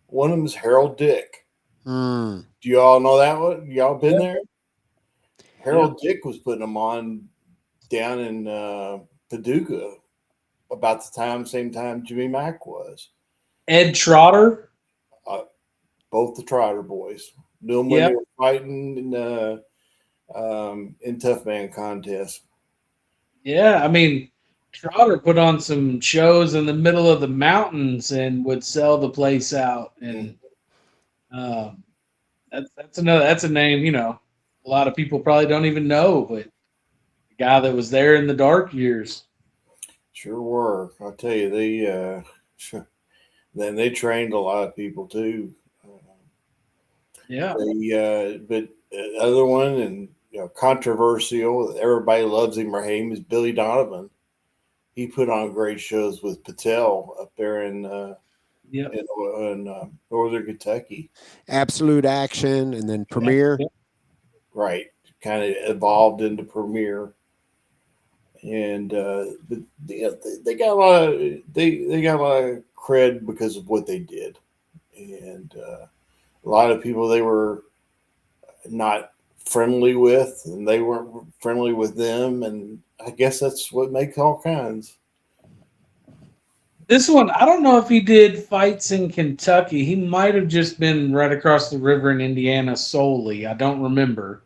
One of them is Harold Dick. Do you all know that one? Y'all been there? Harold Dick was putting them on down in Paducah about the same time Jimmy Mack was. Ed Trotter, both the Trotter boys. Knew them when they were fighting in tough man contests. Yeah, I mean, Trotter put on some shows in the middle of the mountains and would sell the place out. And that's a name, a lot of people probably don't even know, but the guy that was there in the dark years. Sure were. I'll tell you, they trained a lot of people too. Yeah. But the other one, and controversial, everybody loves him or hate him, is Billy Donovan. He put on great shows with Patel up there in Northern Kentucky. Absolute Action, and then Premier. Right, kind of evolved into Premier, and they got a lot of they got a lot of cred because of what they did, and a lot of people they were not friendly with, and they weren't friendly with them, and I guess that's what makes all kinds. This one, I don't know if he did fights in Kentucky. He might have just been right across the river in Indiana solely. I don't remember.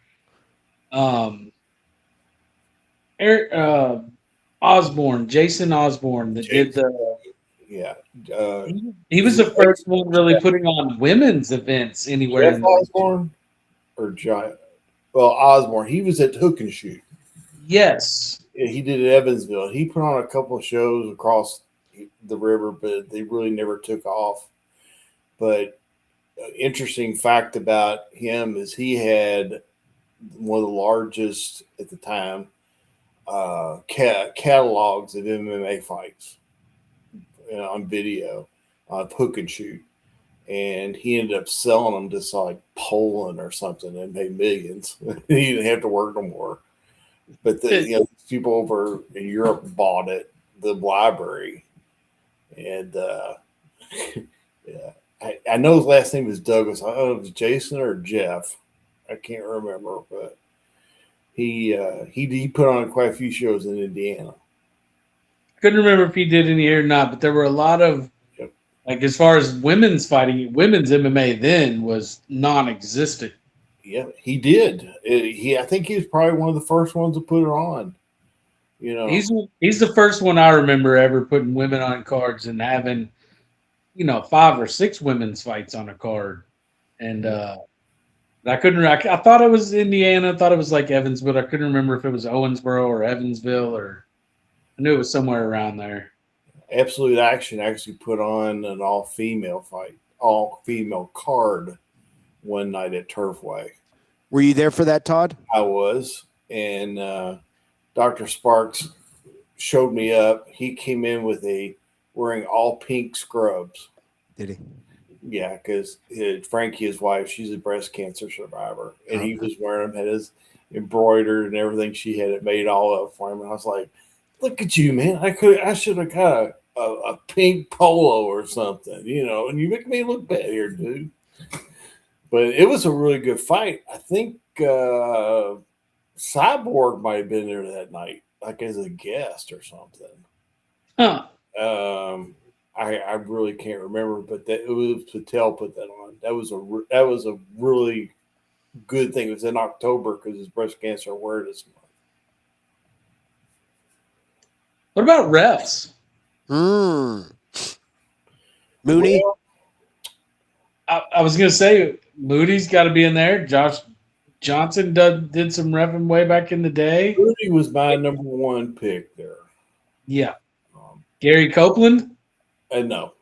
Osborne, Jason Osborne, did the. Yeah. He was the first one really putting on women's events anywhere. Jeff Osborne or Giant? Well, Osborne. He was at Hook and Shoot. Yes. He did at Evansville. He put on a couple of shows across the river, but they really never took off. But interesting fact about him is he had one of the largest at the time catalogs of MMA fights on video on Hook and Shoot. And he ended up selling them to like Poland or something and made millions. He didn't have to work no more. But people over in Europe bought it, the library. And I know his last name was Douglas. I don't know if it was Jason or Jeff. I can't remember, but he put on quite a few shows in Indiana. Couldn't remember if he did any here or not, but there were a lot of Yep. like as far as women's fighting, women's MMA then was non-existent. Yeah, he did. I think he was probably one of the first ones to put it on. You know, He's the first one I remember ever putting women on cards and having 5 or 6 women's fights on a card. And I couldn't. I thought it was Indiana. I thought it was like Evansville. I couldn't remember if it was Owensboro or Evansville, or I knew it was somewhere around there. Absolute Action actually put on an all-female card one night at Turfway. Were you there for that, Todd? I was, and Dr. Sparks showed me up. He came in wearing all pink scrubs. Did he? Yeah, because Frankie, his wife, she's a breast cancer survivor, and he was wearing them, had his embroidered and everything. She had it made all up for him, and I was like, "Look at you, man! I should have got a pink polo or something, and you make me look bad here, dude." But it was a really good fight. I think Cyborg might have been there that night, like as a guest or something. Huh. I really can't remember, but it was Patel put that on. That was a really good thing. It was in October because it's Breast Cancer Awareness Month. What about refs? Mooney? Well, I was going to say Moody's got to be in there. Josh Johnson did some reffing way back in the day. Rudy was my number one pick there. Yeah. Gary Copeland? And no.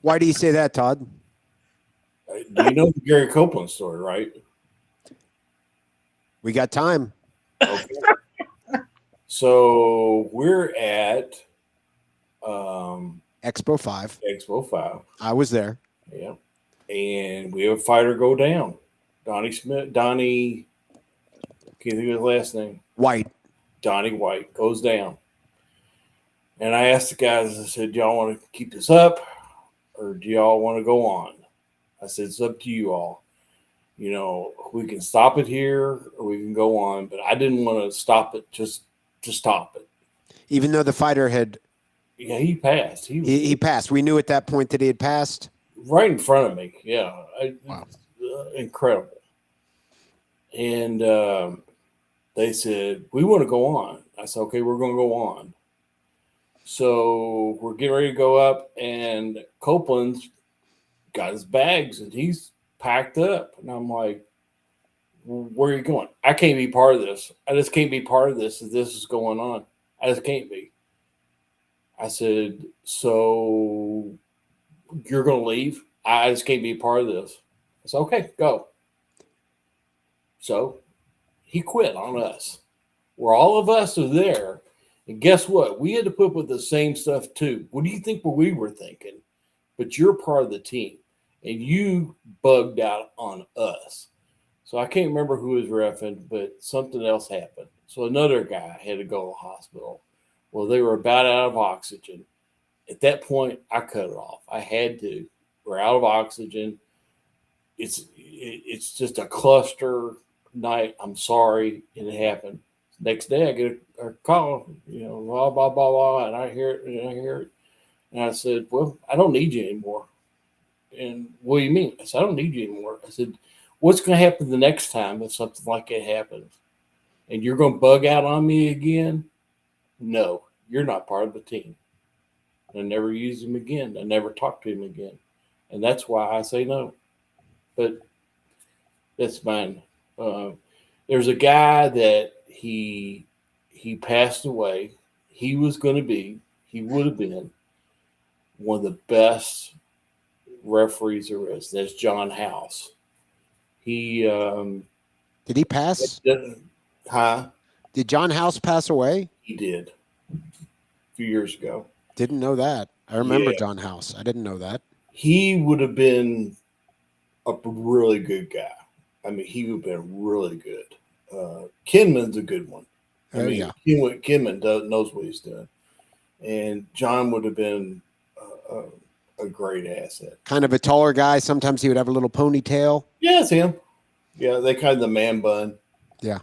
Why do you say that, Todd? You know the Gary Copeland story, right? We got time. Okay. So we're at Expo 5. Expo 5. I was there. Yeah. And we have a fighter go down. Donnie, can't think of his last name. White. Donnie White goes down. And I asked the guys, I said, "Do y'all want to keep this up or do y'all want to go on?" I said, "It's up to you all. We can stop it here or we can go on." But I didn't want to stop it just to stop it. Even though the fighter had... Yeah, he passed. He passed. We knew at that point that he had passed. Right in front of me. Yeah. Wow. Incredible. And they said, "We want to go on." I said, "Okay, we're going to go on." So we're getting ready to go up, and Copeland's got his bags, and he's packed up. And I'm like, "Where are you going?" "I can't be part of this. I just can't be part of this if this is going on. I just can't be." I said, "So you're going to leave?" "I just can't be part of this." I said, "Okay, go." So he quit on us. Where all of us are there. And guess what? We had to put up with the same stuff too. What do you think we were thinking? But you're part of the team. And you bugged out on us. So I can't remember who was reffing, but something else happened. So another guy had to go to the hospital. Well, they were about out of oxygen. At that point, I cut it off. I had to. We're out of oxygen. It's just a cluster night. I'm sorry it happened. Next day, I get a call, blah, blah, blah, blah, and I hear it. And I said, "Well, I don't need you anymore." "And what do you mean?" I said, "I don't need you anymore." I said, "What's going to happen the next time if something like that happens? And you're going to bug out on me again?" "No, you're not part of the team." I never used him again. I never talked to him again. And that's why I say no. But that's mine. There's a guy that he passed away. He would have been one of the best referees there is. That's John House. He Did he pass? Huh? Did John House pass away? He did a few years ago. Didn't know that. I remember Yeah. John House. I didn't know that. He would have been a really good guy. I mean, he would have been really good. Kinman's a good one. Yeah. Kinman knows what he's doing. And John would have been a great asset. Kind of a taller guy. Sometimes he would have a little ponytail. Yeah, it's him. Yeah, they kind of the man bun. Yeah.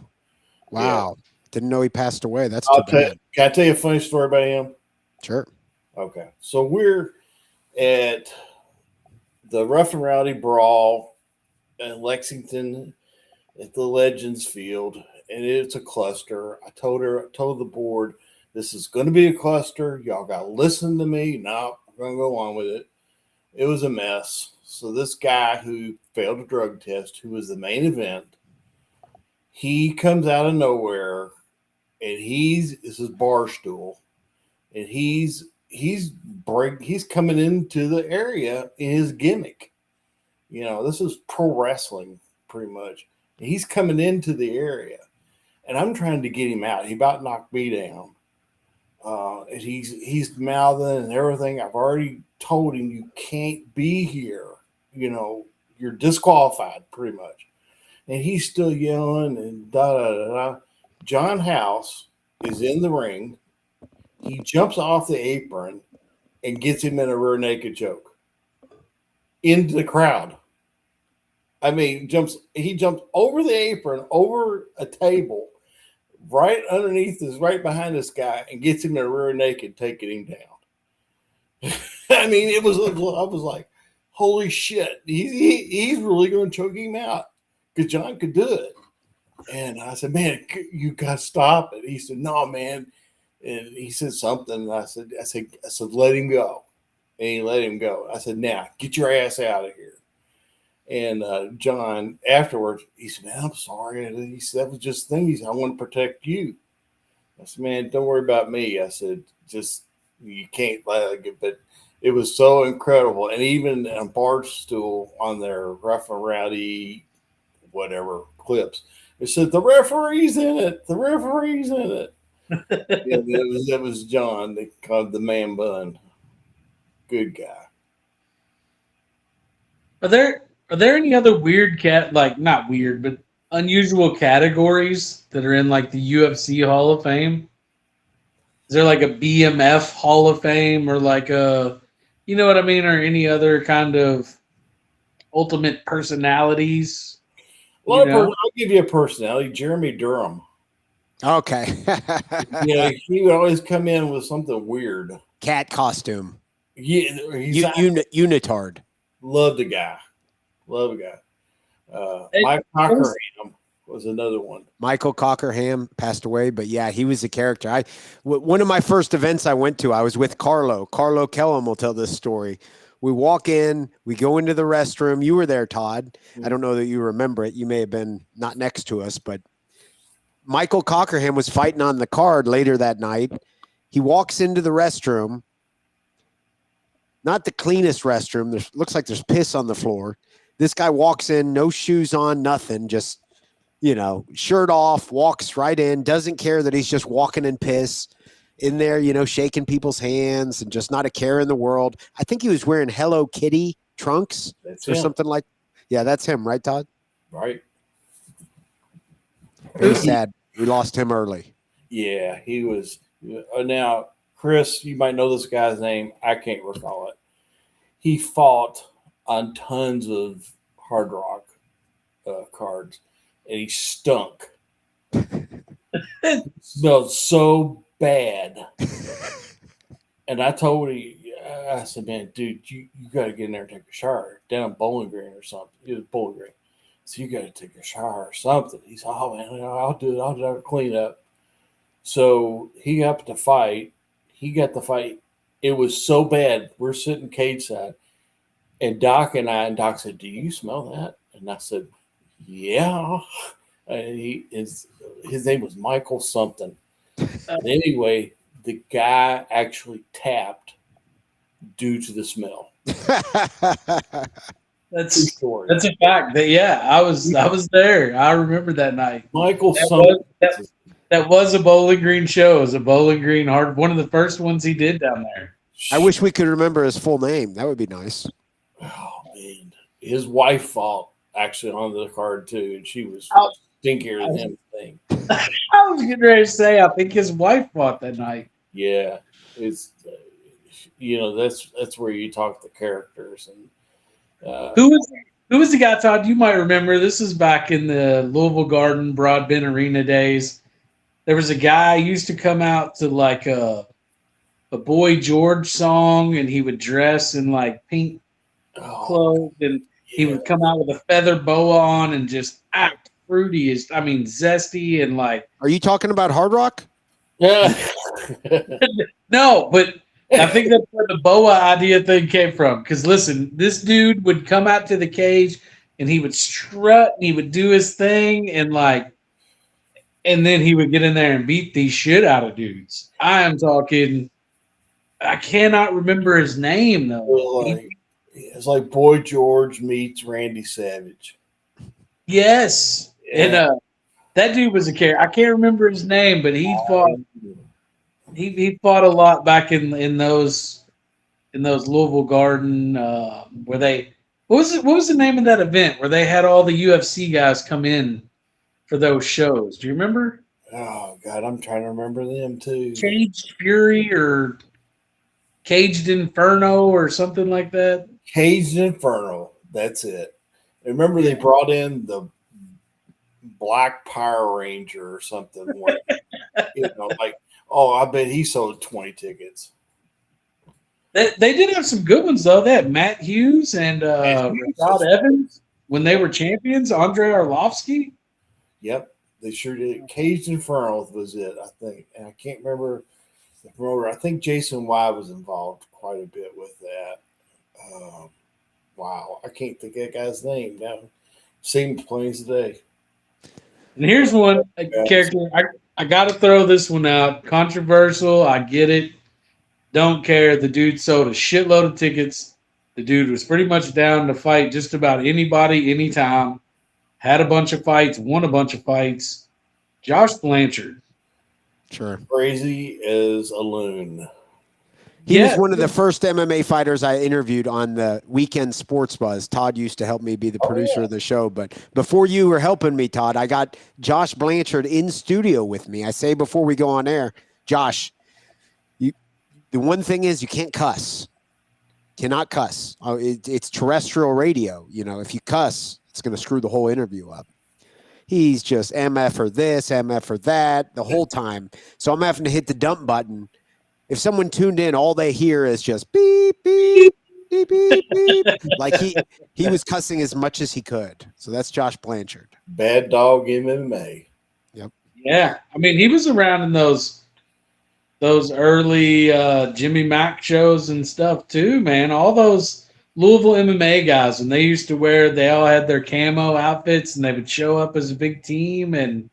Wow. Didn't know he passed away. That's I'll too tell, bad. can I tell you a funny story about him? Sure. Okay. So we're at the Rough and Rowdy Brawl in Lexington at the Legends Field, and it's a cluster. I told the board, this is going to be a cluster. Y'all got to listen to me. No, I'm going to go on with it. It was a mess. So this guy who failed a drug test, who was the main event, he comes out of nowhere, and this is Barstool, and he's coming into the area in his gimmick. You know, this is pro wrestling pretty much. And he's coming into the area, and I'm trying to get him out. He about knocked me down. And he's mouthing and everything. I've already told him you can't be here. You know, you're disqualified pretty much. And he's still yelling and da da da da. John House is in the ring. He jumps off the apron and gets him in a rear naked choke into the crowd. I mean, he jumps over the apron, over a table, right behind this guy, and gets him in a rear naked, taking him down. I mean, I was like, holy shit, he's really going to choke him out because John could do it. And I said, man, you got to stop it. He said, no, man. And he said something. And I said, let him go. And he let him go. I said, now get your ass out of here. And John, afterwards, he said, man, I'm sorry. And he said, that was just things. I want to protect you. I said, man, don't worry about me. I said, just, you can't like it. But it was so incredible. And even on Barstool on their Rough and Rowdy, whatever clips, it said, the referee's in it. The referee's in it. It was John. They called the man bun. Good guy. Are there any other weird not weird, but unusual categories that are in like the UFC Hall of Fame? Is there like a BMF Hall of Fame or like you know what I mean, or any other kind of ultimate personalities? I'll give you a personality. Jeremy Durham. Okay. He would always come in with something weird. Cat costume. Yeah, Unitard. Love the guy. Mike Cockerham was another one. Michael Cockerham passed away, but yeah, he was a character. One of my first events I went to, I was with Carlo. Carlo Kellum will tell this story. We walk in, we go into the restroom. You were there, Todd. I don't know that you remember it. You may have been not next to us, but Michael Cockerham was fighting on the card later that night. He walks into the restroom. Not the cleanest restroom. Looks like there's piss on the floor. This guy walks in, no shoes on, nothing, just, shirt off, walks right in, doesn't care that he's just walking in piss in there, shaking people's hands and just not a care in the world. I think he was wearing Hello Kitty trunks something like. Yeah, that's him, right, Todd? Right. Very sad. We lost him early. Yeah, he was. Now, Chris, you might know this guy's name. I can't recall it. He fought on tons of Hard Rock cards, and he stunk. Smelled so bad. And I told him, I said, man, dude, you got to get in there and take a shower down Bowling Green or something. It was Bowling Green. So you got to take a shower or something. He said, oh, man, I'll do it. I'll do it. Clean up. So he got the fight. It was so bad. We're sitting cage side. And Doc said, do you smell that? And I said, yeah. His name was Michael something. Anyway, the guy actually tapped due to the smell. That's a fact. I was there. I remember that night. Michael that was a Bowling Green show. It was a Bowling Green one of the first ones he did down there. I wish we could remember his full name. That would be nice. Oh man, his wife fought actually on the card too, and she was stinkier than him. I was getting ready to say, I think his wife fought that night. Yeah, that's where you talk the characters and Who was the guy, Todd? You might remember. This is back in the Louisville Garden, Broadbent Arena days. There was a guy who used to come out to like a Boy George song, and he would dress in like pink clothes, and he would come out with a feather boa on and just act fruity as zesty and like. Are you talking about Hard Rock? Yeah. No, but I think that's where the boa idea thing came from. Because listen, this dude would come out to the cage and he would strut and he would do his thing and then he would get in there and beat the shit out of dudes. I am talking. I cannot remember his name though. It's like Boy George meets Randy Savage. Yes, and that dude was a character. I can't remember his name, but he fought. He fought a lot back in those Louisville Garden where they what was the name of that event where they had all the UFC guys come in for those shows? Do you remember? Oh God, I'm trying to remember them too. Caged Fury or Caged Inferno or something like that. Caged Inferno, that's it. I remember they brought in the Black Power Ranger or something. I bet he sold 20 tickets. They did have some good ones though. They had Matt Hughes and Rashad Evans when they were champions. Andre Arlovsky. Yep, they sure did. Caged Inferno was it, I think, and I can't remember the promoter. I think Jason Y was involved quite a bit with that. Wow, I can't think of that guy's name now. Seen playing today. And here's one character. I got to throw this one out. Controversial. I get it. Don't care. The dude sold a shitload of tickets. The dude was pretty much down to fight just about anybody, anytime. Had a bunch of fights. Won a bunch of fights. Josh Blanchard. Sure. Crazy as a loon. He was one of the first MMA fighters I interviewed on the Weekend Sports Buzz. Todd used to help me be the producer of the show. But before you were helping me, Todd, I got Josh Blanchard in studio with me. I say before we go on air, Josh, the one thing is you can't cuss. Cannot cuss. It's terrestrial radio. If you cuss, it's going to screw the whole interview up. He's just MF for this, MF for that the whole time. So I'm having to hit the dump button. If someone tuned in, all they hear is just beep, beep, beep, beep, beep. Like he was cussing as much as he could. So that's Josh Blanchard. Bad Dog MMA. Yep. Yeah. He was around in those early Jimmy Mack shows and stuff too, man. All those Louisville MMA guys, when they all had their camo outfits and they would show up as a big team. And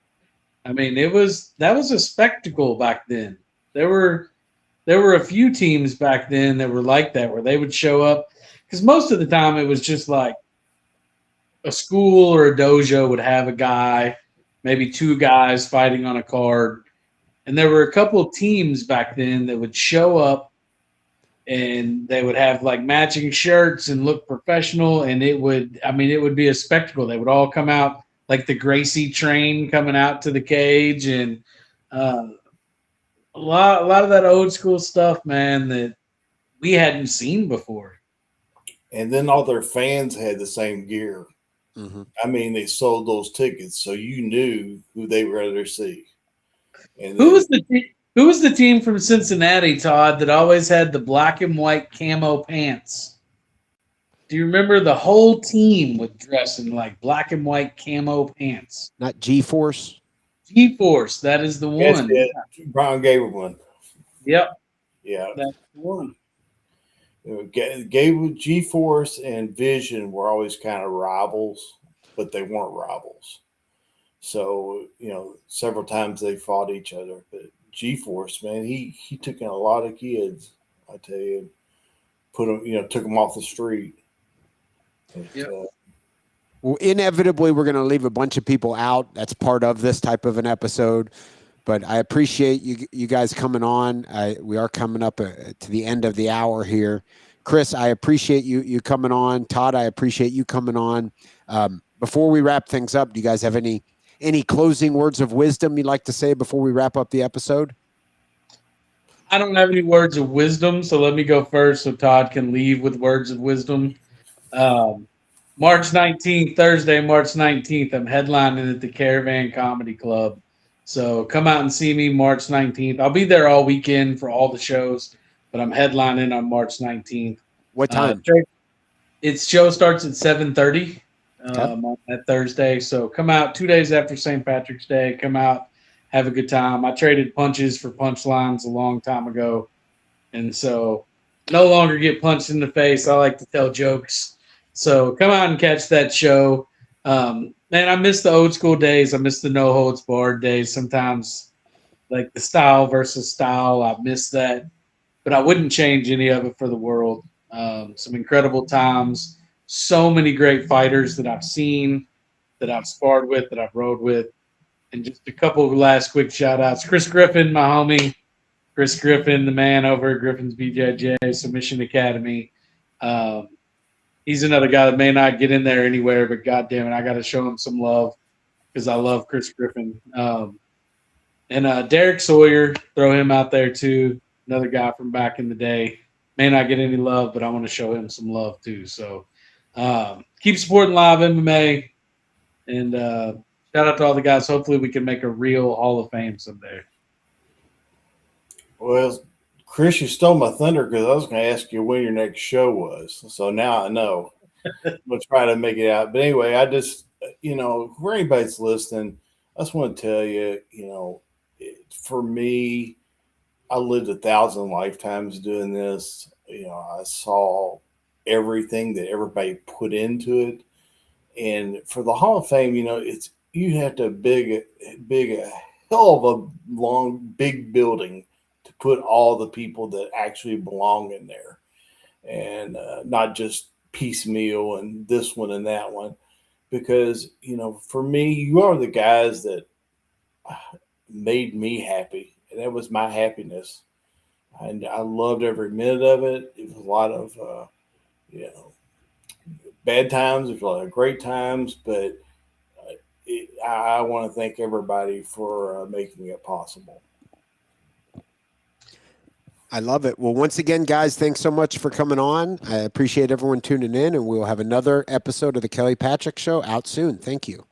that was a spectacle back then. There were a few teams back then that were like that, where they would show up because most of the time it was just like a school or a dojo would have a guy, maybe two guys fighting on a card. And there were a couple of teams back then that would show up and they would have like matching shirts and look professional. And it would be a spectacle. They would all come out like the Gracie train coming out to the cage and, a lot of that old school stuff, man, that we hadn't seen before. And then all their fans had the same gear. Mm-hmm. They sold those tickets, so you knew who they would rather see. And who was the team from Cincinnati, Todd, that always had the black and white camo pants? Do you remember the whole team would dress in like black and white camo pants? Not G-Force? G-Force, that is the one. Brian Gable one. Yep. Yeah. That's the one. Gable, G-Force, and Vision were always kind of rivals, but they weren't rivals. So, several times they fought each other. But G-Force, man, he took in a lot of kids, I tell you. Took them off the street. Yep. Well, inevitably, we're going to leave a bunch of people out. That's part of this type of an episode. But I appreciate you guys coming on. We are coming up to the end of the hour here. Chris, I appreciate you coming on. Todd, I appreciate you coming on. Before we wrap things up, do you guys have any closing words of wisdom you'd like to say before we wrap up the episode? I don't have any words of wisdom, so let me go first so Todd can leave with words of wisdom. Um, March 19th, Thursday, March 19th, I'm headlining at the Caravan Comedy Club. So come out and see me March 19th. I'll be there all weekend for all the shows, but I'm headlining on March 19th. What time? Its show starts at 7:30 Okay. on that Thursday. So come out 2 days after St. Patrick's Day. Come out, have a good time. I traded punches for punchlines a long time ago, and so no longer get punched in the face. I like to tell jokes. So come out and catch that show. Man, I miss the old school days. I miss the no holds barred days. Sometimes like the style versus style, I miss that, but I wouldn't change any of it for the world. Some incredible times, so many great fighters that I've seen, that I've sparred with, that I've rode with, and just a couple of last quick shout outs. Chris Griffin, my homie, Chris Griffin, the man over at Griffin's BJJ Submission Academy. Um, he's another guy that may not get in there anywhere, but goddamn it, I got to show him some love because I love Chris Griffin. And Derek Sawyer, throw him out there too. Another guy from back in the day. May not get any love, but I want to show him some love too. So keep supporting live MMA, and shout out to all the guys. Hopefully, we can make a real Hall of Fame someday. Well, Chris, you stole my thunder because I was going to ask you when your next show was. So now I know. We'll try to make it out. But anyway, I just, for anybody that's listening, I just want to tell you, for me, I lived 1,000 lifetimes doing this. I saw everything that everybody put into it. And for the Hall of Fame, you have to big a hell of a long, big building to put all the people that actually belong in there, and not just piecemeal and this one and that one. Because for me, you are the guys that made me happy, and that was my happiness, and I loved every minute of it. It was a lot of bad times, it was a lot of great times, but I want to thank everybody for making it possible. I love it. Well, once again, guys, thanks so much for coming on. I appreciate everyone tuning in, and we'll have another episode of the Kelly Patrick Show out soon. Thank you.